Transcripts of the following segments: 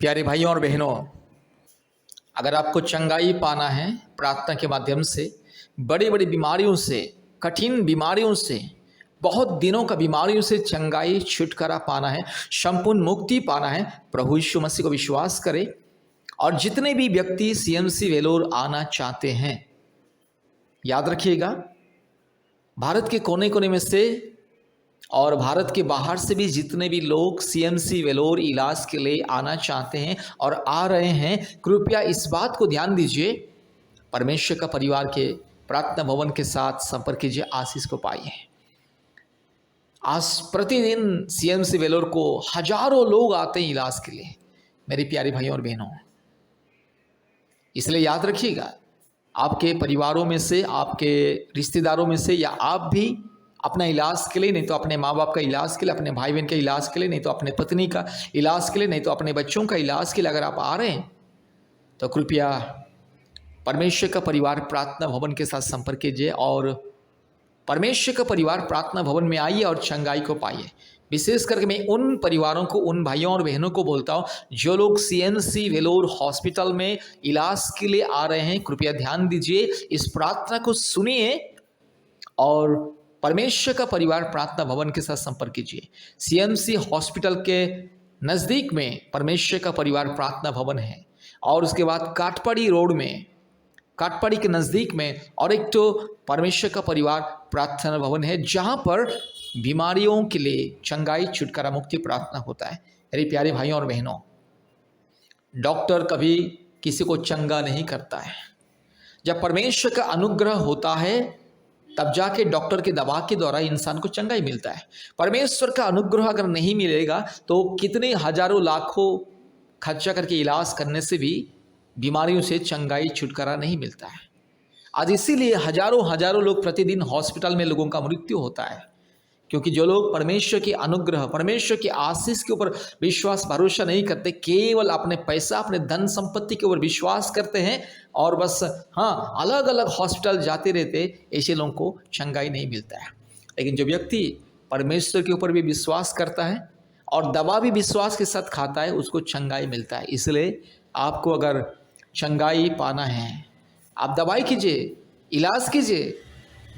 प्यारे भाइयों और बहनों, अगर आपको चंगाई पाना है प्रार्थना के माध्यम से, बड़ी बड़ी बीमारियों से, कठिन बीमारियों से, बहुत दिनों का बीमारियों से चंगाई छुटकारा पाना है, संपूर्ण मुक्ति पाना है, प्रभु यीशु मसीह को विश्वास करें। और जितने भी व्यक्ति सीएमसी वेलोर आना चाहते हैं, याद रखिएगा, भारत के कोने कोने में से और भारत के बाहर से भी जितने भी लोग सीएमसी वेलोर इलाज के लिए आना चाहते हैं और आ रहे हैं, कृपया इस बात को ध्यान दीजिए, परमेश्वर का परिवार के प्रार्थना भवन के साथ संपर्क कीजिए, आशीष को पाइए। आज प्रतिदिन सीएमसी वेलोर को हजारों लोग आते हैं इलाज के लिए, मेरे प्यारे भाइयों और बहनों। इसलिए याद रखिएगा, आपके परिवारों में से, आपके रिश्तेदारों में से, या आप भी अपना इलाज के लिए, नहीं तो अपने माँ बाप का इलाज के लिए, अपने भाई बहन के इलाज के लिए, नहीं तो अपने पत्नी का इलाज के लिए, नहीं तो अपने बच्चों का इलाज के लिए अगर आप आ रहे हैं, तो कृपया परमेश्वर का परिवार प्रार्थना भवन के साथ संपर्क कीजिए और परमेश्वर का परिवार प्रार्थना भवन में आइए और चंगाई को पाइए। विशेष करके मैं उन परिवारों को, उन भाइयों और बहनों को बोलता हूँ जो लोग सीएमसी वेलोर हॉस्पिटल में इलाज के लिए आ रहे हैं, कृपया ध्यान दीजिए, इस प्रार्थना को सुनिए और परमेश्वर का परिवार प्रार्थना भवन के साथ संपर्क कीजिए। सीएमसी हॉस्पिटल के नज़दीक में परमेश्वर का परिवार प्रार्थना भवन है, और उसके बाद काटपड़ी रोड में, काटपड़ी के नज़दीक में और एक तो परमेश्वर का परिवार प्रार्थना भवन है, जहाँ पर बीमारियों के लिए चंगाई छुटकारा मुक्ति प्रार्थना होता है। मेरे प्यारे भाइयों और बहनों, डॉक्टर कभी किसी को चंगा नहीं करता है। जब परमेश्वर का अनुग्रह होता है तब जाके डॉक्टर के दवा के द्वारा इंसान को चंगाई मिलता है। परमेश्वर का अनुग्रह अगर नहीं मिलेगा तो कितने हजारों लाखों खर्चा करके इलाज करने से भी बीमारियों से चंगाई छुटकारा नहीं मिलता है। आज इसीलिए हजारों लोग प्रतिदिन हॉस्पिटल में लोगों का मृत्यु होता है, क्योंकि जो लोग परमेश्वर के अनुग्रह, परमेश्वर के आशीष के ऊपर विश्वास भरोसा नहीं करते, केवल अपने पैसा, अपने धन संपत्ति के ऊपर विश्वास करते हैं और बस अलग अलग हॉस्पिटल जाते रहते, ऐसे लोगों को चंगाई नहीं मिलता है। लेकिन जो व्यक्ति परमेश्वर के ऊपर भी विश्वास करता है और दवा भी विश्वास के साथ खाता है, उसको चंगाई मिलता है। इसलिए आपको अगर चंगाई पाना है, आप दवाई कीजिए, इलाज कीजिए।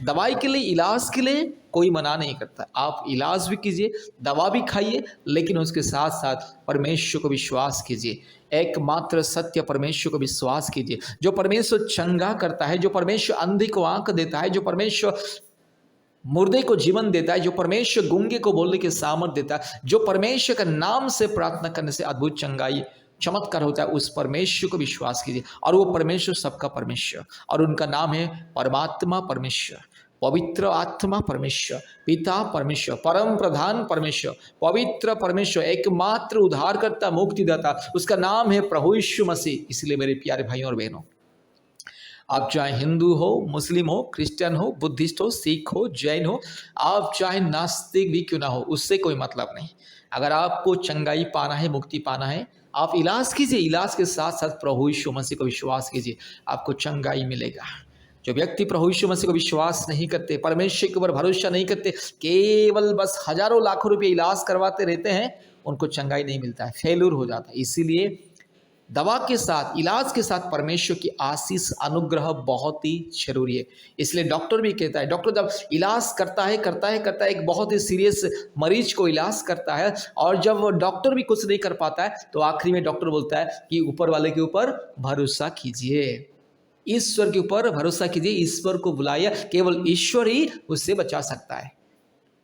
दवाई के लिए, इलाज के लिए कोई मना नहीं करता, आप इलाज भी कीजिए, दवा भी खाइए, लेकिन उसके साथ साथ परमेश्वर को विश्वास कीजिए। एकमात्र सत्य परमेश्वर को विश्वास कीजिए, जो परमेश्वर चंगा करता है, जो परमेश्वर अंधे को आंख देता है, जो परमेश्वर मुर्दे को जीवन देता है, जो परमेश्वर गूंगे को बोलने के सामर्थ्य देता है, जो परमेश्वर का नाम से प्रार्थना करने से अद्भुत चंगाई चमत्कार होता है, उस परमेश्वर को विश्वास कीजिए। और वो परमेश्वर सबका परमेश्वर, और उनका नाम है परमात्मा परमेश्वर, पवित्र आत्मा परमेश्वर, पिता परमेश्वर, परम प्रधान परमेश्वर, पवित्र परमेश्वर, एकमात्र उद्धारकर्ता, मुक्तिदाता, उसका नाम है प्रभु यीशु मसीह। इसलिए मेरे प्यारे भाइयों और बहनों, आप चाहे हिंदू हो, मुस्लिम हो, क्रिश्चियन हो, बुद्धिस्ट हो, सिख हो, जैन हो, आप चाहे नास्तिक भी क्यों ना हो, उससे कोई मतलब नहीं। अगर आपको चंगाई पाना है, मुक्ति पाना है, आप इलाज कीजिए, इलाज के साथ साथ प्रभु यीशु मसीह को विश्वास कीजिए, आपको चंगाई मिलेगा। जो व्यक्ति प्रभु यीशु मसीह को विश्वास नहीं करते, परमेश्वर के ऊपर भरोसा नहीं करते, केवल बस हजारों लाखों रुपये इलाज करवाते रहते हैं, उनको चंगाई नहीं मिलता है, फेल्यूर हो जाता है। इसीलिए दवा के साथ, इलाज के साथ परमेश्वर की आशीष, अनुग्रह बहुत ही जरूरी है। इसलिए डॉक्टर भी कहता है, डॉक्टर जब इलाज करता है, एक बहुत ही सीरियस मरीज को इलाज करता है, और जब डॉक्टर भी कुछ नहीं कर पाता है, तो आखिरी में डॉक्टर बोलता है कि ऊपर वाले के ऊपर भरोसा कीजिए, ईश्वर के ऊपर भरोसा कीजिए, ईश्वर को बुलाइए, केवल ईश्वर ही उससे बचा सकता है।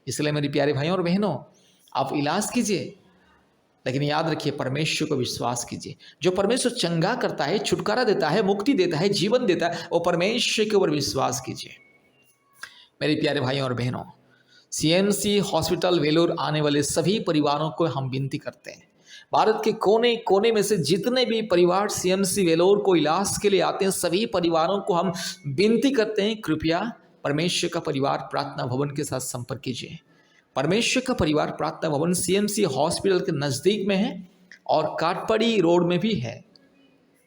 इसलिए मेरे प्यारे भाइयों और बहनों, आप इलाज कीजिए, लेकिन याद रखिए, परमेश्वर को विश्वास कीजिए। जो परमेश्वर चंगा करता है, छुटकारा देता है, मुक्ति देता है, जीवन देता है, वो परमेश्वर के ऊपर विश्वास कीजिए। मेरे प्यारे भाइयों और बहनों, सीएमसी हॉस्पिटल वेलोर आने वाले सभी परिवारों को हम विनती करते हैं, भारत के कोने कोने में से जितने भी परिवार सीएमसी वेलोर को इलाज के लिए आते हैं, सभी परिवारों को हम विनती करते हैं, कृपया परमेश्वर का परिवार प्रार्थना भवन के साथ संपर्क कीजिए। परमेश्वर का परिवार प्रार्थना भवन सीएमसी हॉस्पिटल के नज़दीक में है और काटपड़ी रोड में भी है।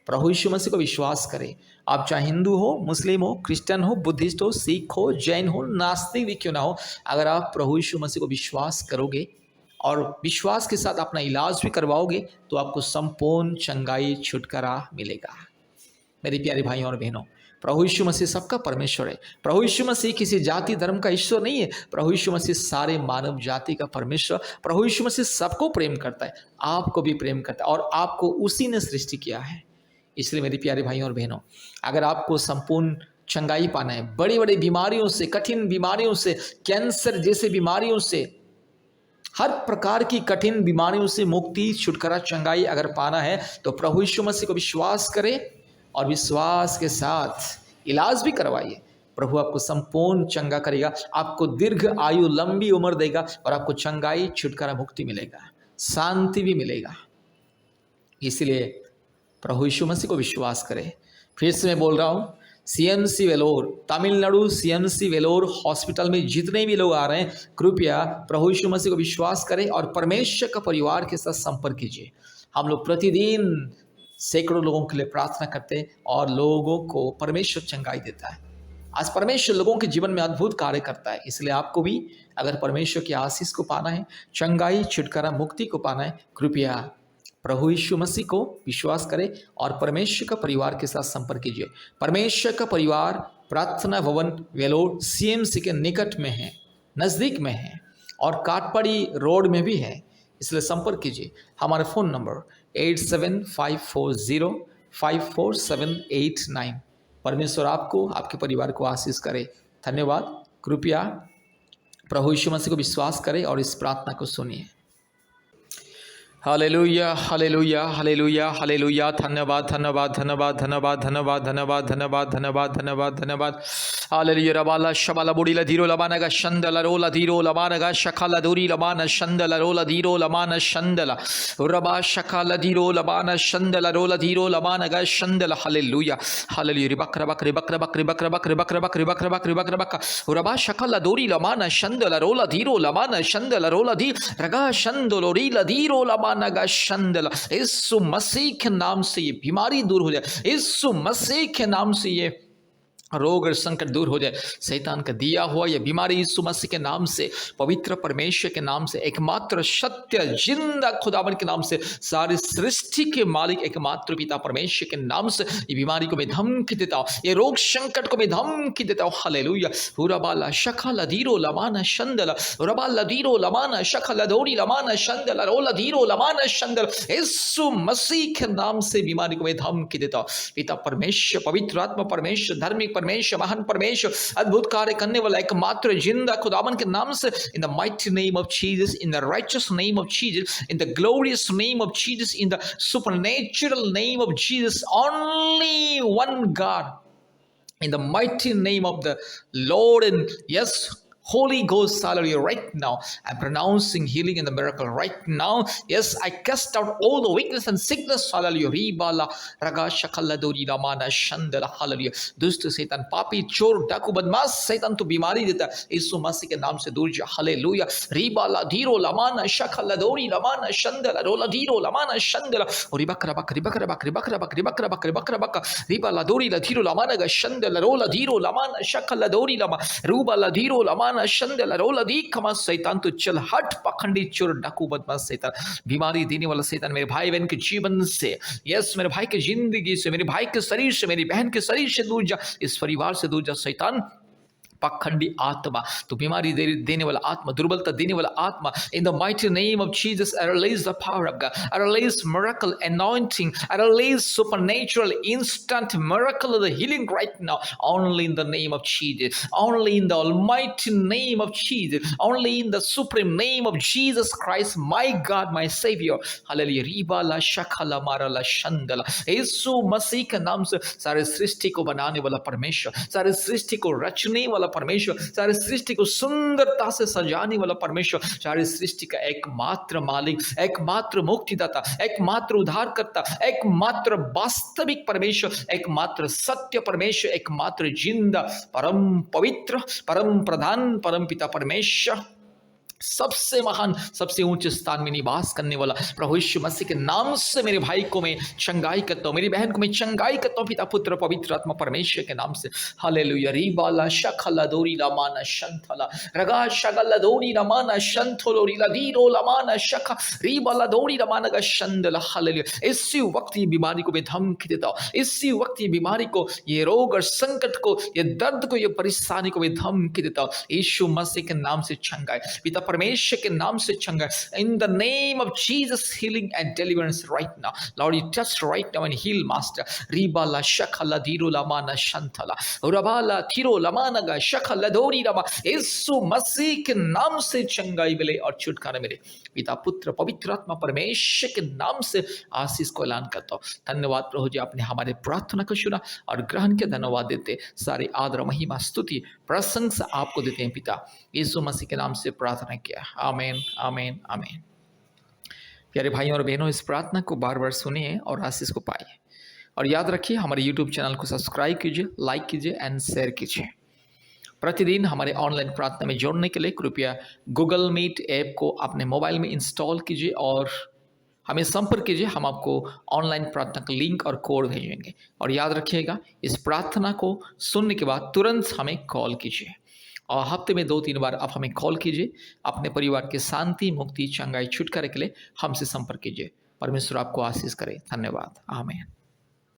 प्रभु यीशु मसीह को विश्वास करें। आप चाहे हिंदू हो, मुस्लिम हो, क्रिश्चियन हो, बुद्धिस्ट हो, सिख हो, जैन हो, नास्तिक भी क्यों ना हो, अगर आप प्रभु यीशु मसीह को विश्वास करोगे और विश्वास के साथ अपना इलाज भी करवाओगे तो आपको संपूर्ण चंगाई छुटकारा मिलेगा। मेरे प्यारे भाइयों और बहनों, प्रभु यीशु मसीह सबका परमेश्वर है। प्रभु यीशु मसीह किसी जाति धर्म का ईश्वर नहीं है। प्रभु यीशु मसीह सारे मानव जाति का परमेश्वर। प्रभु यीशु मसीह सबको प्रेम करता है, आपको भी प्रेम करता है, और आपको उसी ने सृष्टि किया है। इसलिए मेरे प्यारे भाइयों और बहनों, अगर आपको संपूर्ण चंगाई पाना है, बड़ी बड़ी बीमारियों से, कठिन बीमारियों से, कैंसर जैसे बीमारियों से, हर प्रकार की कठिन बीमारियों से मुक्ति, छुटकारा, चंगाई अगर पाना है तो प्रभु यीशु मसीह को विश्वास करें और विश्वास के साथ इलाज भी करवाइए। प्रभु आपको संपूर्ण चंगा करेगा, आपको दीर्घ आयु, लंबी उम्र देगा और आपको चंगाई, छुटकारा, मुक्ति मिलेगा, शांति भी मिलेगा। इसलिए प्रभु यीशु मसीह को विश्वास करें। फिर से मैं बोल रहा हूँ, CMC Vellore, Tamil Nadu CMC Vellore hospital में जितने भी लोग आ रहे हैं, कृपया प्रभु यीशु मसीह को विश्वास करें और परमेश्वर का परिवार के साथ संपर्क कीजिए। हम लोग प्रतिदिन सैकड़ों लोगों के लिए प्रार्थना करते हैं और लोगों को परमेश्वर चंगाई देता है। आज परमेश्वर लोगों के जीवन में अद्भुत कार्य करता है। इसलिए आपको भी अगर परमेश्वर की आशीष को पाना है, चंगाई, छुटकारा, मुक्ति को पाना है, कृपया प्रभु यीशु मसीह को विश्वास करें और परमेश्वर का परिवार के साथ संपर्क कीजिए। परमेश्वर का परिवार प्रार्थना भवन वेलोर सीएमसी के निकट में है, नज़दीक में है और काटपड़ी रोड में भी है। इसलिए संपर्क कीजिए। हमारा फ़ोन नंबर 8754054789। परमेश्वर आपको, आपके परिवार को आशीष करे। धन्यवाद। कृपया प्रभु यीशु मसीह को विश्वास करें और इस प्रार्थना को सुनिए। Hallelujah, hallelujah, hallelujah, hallelujah. धन्यवाद, धन्यवाद, धन्यवाद, धन्यवाद, धन्यवाद, धन्यवाद, धन्यवाद, धन्यवाद, धन्यवाद, धन्यवाद। हालेलुया। रबाला शबाला बुड़ी लधीरो लबानगा शंदला रोला धीरो लबानगा शखाला दूरी लबाना शंदला रोला धीरो लबाना शंदला रबा शखाला धीरो लबाना शंदला रोला धीरो लबानगा शंदला। Hallelujah, hallelujah. रिबक्र बक्र बक्र बक्र बक्र बक्र बक्र बक्र बक्र बक्र बक्र बक्र रबा शखाला दूरी लबाना शंदला रोला धीरो लबाना शंदला रोला धी रगा शंदलो रीला धीरो लबानगा शंदला। यीशु मसीह के नाम से ये बीमारी दूर हो जाए, यीशु मसीह के नाम से ये रोग और संकट दूर हो जाए। शैतान का दिया हुआ यह बीमारी यीशु मसीह के नाम से, पवित्र परमेश्वर के नाम से, एकमात्र सत्य जिंदा खुदावन के नाम से, सारी सृष्टि के मालिक एकमात्र पिता परमेश्वर के नाम से ये बीमारी को मैं धमकी देता हूँ, ये रोग संकट को मैं धमकी देता हूँ। हालेलुया। रबाला शखाला धीरो लमाना शंदला रबाला धीरो लमाना शखाला दोरी लमाना शंदला रोला धीरो लमाना शंदला। यीशु मसीह के नाम से बीमारी को मैं धमकी देता हूँ। पिता परमेश्वर, पवित्र आत्मा परमेश्वर, धार्मिक परमेश्वर, महान परमेश्वर, अद्भुत कार्य करने वाला एकमात्र जिंदा खुदावन के नाम से, in the mighty name of Jesus, in the righteous name of Jesus, in the glorious name of Jesus, in the supernatural name of Jesus, only one God, in the mighty name of the Lord, and yes, Holy Ghost, hallelujah, right now, I'm pronouncing healing and the miracle right now. Yes, I cast out all the weakness and sickness, hallelujah. Ribala, raga, shakala, dori, ramana, shandala, hallelujah. दुष्ट शैतान, पापी, चोर, डाकू, बदमाश शैतान तो बीमारी देता है, यीशु मसीह के नाम से दूर जा, हालेलुया। रिबाला, धीरो, लमाना, शखला, दौरी, लमाना, शंदला, रोला, धीरो, लमाना, शंदला, और बकरा बकरी बकरा बकरी बकरा बकरी बकरा बकरी बकरा बकरा रिबाला, दौरी, धीरो, लमाना, शंदला, रोला, धीरो, लमाना, शखला, दौरी, लमा, रूबाला, धीरो, लमाना, शंदला, रोला, दी खमा। शैतान तो चल हट, पखंडी, चोर, डाकू, बदमाश शैतान, बीमारी देने वाला शैतान मेरे भाई बहन के जीवन से, यस, मेरे भाई के जिंदगी से, मेरे भाई के शरीर से, मेरी बहन के शरीर से दूर जा, इस परिवार से दूर जा शैतान, पखंडी आत्मा, तो बीमारी देने वाला आत्मा, दुर्बलता देने वाला आत्मा, in the mighty name of Jesus, I release the power of God, I release miracle anointing, I release supernatural instant miracle of the healing right now, only in the name of Jesus, only in the almighty name of Jesus, only in the supreme name of Jesus Christ, my God, my Savior, hallelujah। रिबाला शखला मारला शंदला, यीशु मसीह के नाम से सारे सृष्टि को बनाने वाला परमेश्वर, सारे सृष्टि को रचने वाला परमेश्वर, सारी सृष्टि को सुंदरता से सजाने वाला परमेश्वर, सारी सृष्टि का एकमात्र मालिक, एकमात्र मुक्तिदाता, एकमात्र उद्धारकर्ता, एकमात्र वास्तविक परमेश्वर, एकमात्र सत्य परमेश्वर, एकमात्र जिंदा, परम पवित्र, परम प्रधान, परम पिता परमेश्वर, सबसे महान, सबसे ऊंचे स्थान में निवास करने वाला प्रभु यीशु मसीह के नाम से मेरे भाई को मैं चंगाई करता हूँ, मेरी बहन को मैं चंगाई करता हूँ, पिता पुत्र पवित्र आत्मा परमेश्वर के नाम से। हालेलुया। रीबाला शखला दोरी रमाना शंथला रगा शगला दोरी रमाना शंथलो रीला दीरो लमाना शख रीबाला दोरी रमाना का शंदला। हालेलुया। इसी वक्त ये बीमारी को मैं धमकी देता हूँ, इसी वक्त ये बीमारी को, ये रोग और संकट को, ये दर्द को, ये परेशानी को मैं धमकी देता हूँ यीशु मसीह के नाम से चंगाई, पिता परमेश्वर के नाम से चंगाई। In the name of Jesus healing and deliverance right now lord, you touch right now and heal master. रीबाला शखला दीरो लमाना शंथला रबाला थिरो लमाना शखला दोरी रमा। यीशु मसीह के नाम से चंगाई मिले और छुटकारा मिले, पिता पुत्र पवित्र आत्मा परमेश्वर के नाम से आशीष को ऐलान करता हूँ। धन्यवाद प्रभु जी, आपने हमारे प्रार्थना को सुना और ग्रहण के धन्यवाद देते, सारी आदर महिमा स्तुति प्रशंसा आपको देते हैं पिता, यीशु मसीह के नाम से प्रार्थना किया। आमीन आमीन आमीन। प्यारे भाइयों और बहनों, इस प्रार्थना को बार बार सुनिए और आशीष को पाइए, और याद रखिए हमारे यूट्यूब चैनल को सब्सक्राइब कीजिए, लाइक कीजिए एंड शेयर कीजिए। प्रतिदिन हमारे ऑनलाइन प्रार्थना में जोड़ने के लिए कृपया गूगल मीट ऐप को अपने मोबाइल में इंस्टॉल कीजिए और हमें संपर्क कीजिए। हम आपको ऑनलाइन प्रार्थना का लिंक और कोड भेजेंगे। और याद रखिएगा, इस प्रार्थना को सुनने के बाद तुरंत हमें कॉल कीजिए, और हफ्ते में 2-3 बार आप हमें कॉल कीजिए। अपने परिवार के शांति, मुक्ति, चंगाई, छुटकारे के लिए हमसे संपर्क कीजिए। परमेश्वर आपको आशीष करे। धन्यवाद। आमीन।